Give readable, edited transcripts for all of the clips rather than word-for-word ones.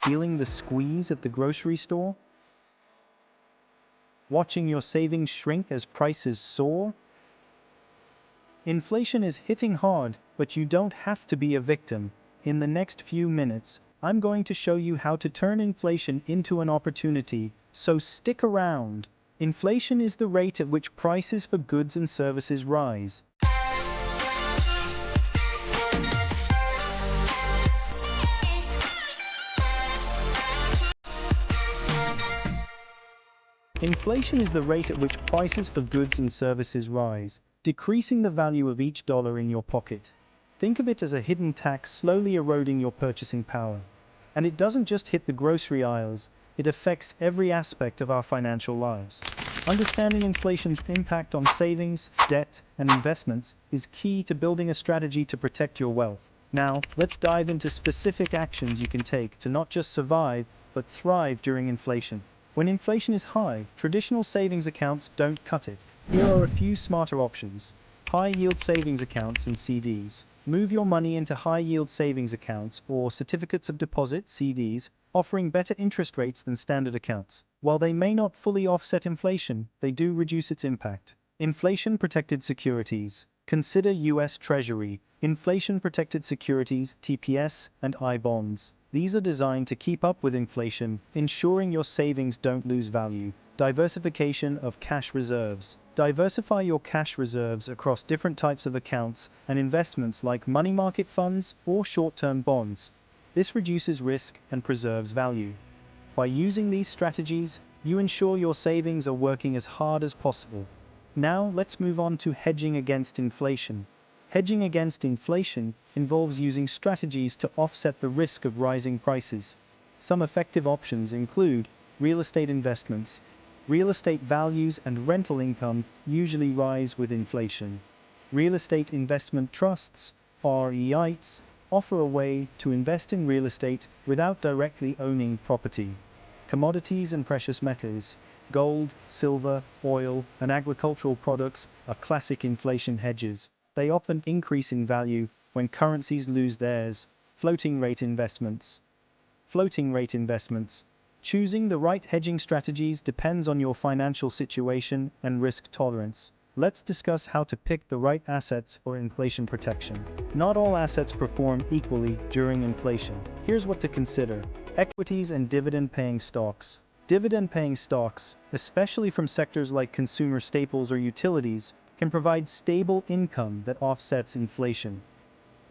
Feeling the squeeze at the grocery store? Watching your savings shrink as prices soar? Inflation is hitting hard, but you don't have to be a victim. In the next few minutes, I'm going to show you how to turn inflation into an opportunity, so stick around. Inflation is the rate at which prices for goods and services rise. Inflation is the rate at which prices for goods and services rise, decreasing the value of each dollar in your pocket. Think of it as a hidden tax slowly eroding your purchasing power. And it doesn't just hit the grocery aisles, it affects every aspect of our financial lives. Understanding inflation's impact on savings, debt, and investments is key to building a strategy to protect your wealth. Now, let's dive into specific actions you can take to not just survive, but thrive during inflation. When inflation is high, traditional savings accounts don't cut it. Here are a few smarter options. High-yield savings accounts and CDs. Move your money into high-yield savings accounts or certificates of deposit (CDs), offering better interest rates than standard accounts. While they may not fully offset inflation, they do reduce its impact. Inflation-protected securities. Consider U.S. Treasury, inflation-protected securities (TPS), and I-bonds. These are designed to keep up with inflation, ensuring your savings don't lose value. Diversification of cash reserves. Diversify your cash reserves across different types of accounts and investments like money market funds or short-term bonds. This reduces risk and preserves value. By using these strategies, you ensure your savings are working as hard as possible. Now, let's move on to hedging against inflation. Hedging against inflation involves using strategies to offset the risk of rising prices. Some effective options include real estate investments. Real estate values and rental income usually rise with inflation. Real estate investment trusts, REITs, offer a way to invest in real estate without directly owning property. Commodities and precious metals. Gold, silver, oil, and agricultural products are classic inflation hedges. They often increase in value when currencies lose theirs. Floating rate investments. Floating rate investments. Choosing the right hedging strategies depends on your financial situation and risk tolerance. Let's discuss how to pick the right assets for inflation protection. Not all assets perform equally during inflation. Here's what to consider. Equities and dividend-paying stocks. Dividend-paying stocks, especially from sectors like consumer staples or utilities, can provide stable income that offsets inflation.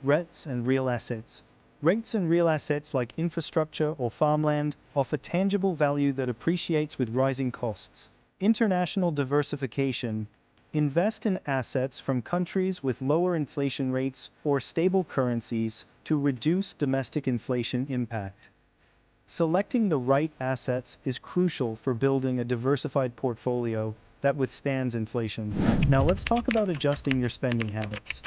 REITs and real assets. REITs and real assets like infrastructure or farmland offer tangible value that appreciates with rising costs. International diversification. Invest in assets from countries with lower inflation rates or stable currencies to reduce domestic inflation impact. Selecting the right assets is crucial for building a diversified portfolio that withstands inflation. Now let's talk about adjusting your spending habits.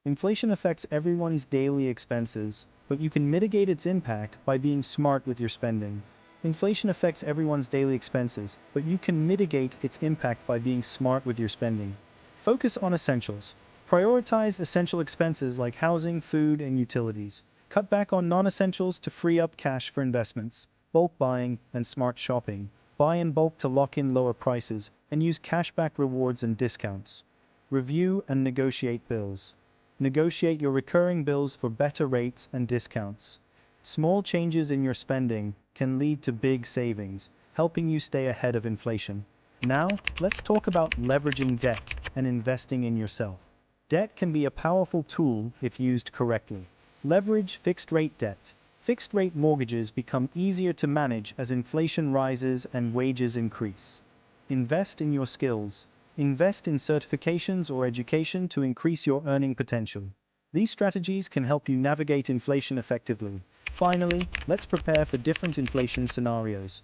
Inflation affects everyone's daily expenses, but you can mitigate its impact by being smart with your spending. Inflation affects everyone's daily expenses, but you can mitigate its impact by being smart with your spending. Focus on essentials. Prioritize essential expenses like housing, food, and utilities. Cut back on non-essentials to free up cash for investments, bulk buying, and smart shopping. Buy in bulk to lock in lower prices, and use cashback rewards and discounts. Review and negotiate bills. Negotiate your recurring bills for better rates and discounts. Small changes in your spending can lead to big savings, helping you stay ahead of inflation. Now, let's talk about leveraging debt and investing in yourself. Debt can be a powerful tool if used correctly. Leverage fixed-rate debt. Fixed-rate mortgages become easier to manage as inflation rises and wages increase. Invest in your skills. Invest in certifications or education to increase your earning potential. These strategies can help you navigate inflation effectively. Finally, let's prepare for different inflation scenarios.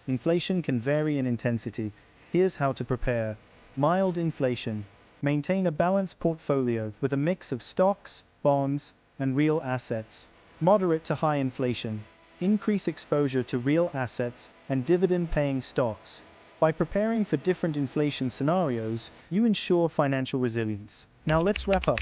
Inflation can vary in intensity. Here's how to prepare. Mild inflation. Maintain a balanced portfolio with a mix of stocks, bonds, and real assets. Moderate to high inflation. Increase exposure to real assets and dividend-paying stocks. By preparing for different inflation scenarios, you ensure financial resilience. Now let's wrap up.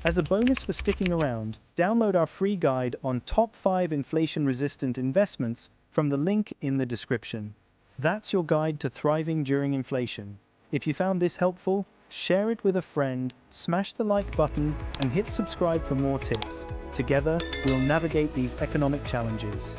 As a bonus for sticking around, download our free guide on top 5 inflation-resistant investments from the link in the description. That's your guide to thriving during inflation. If you found this helpful, share it with a friend, smash the like button, and hit subscribe for more tips. Together, we'll navigate these economic challenges.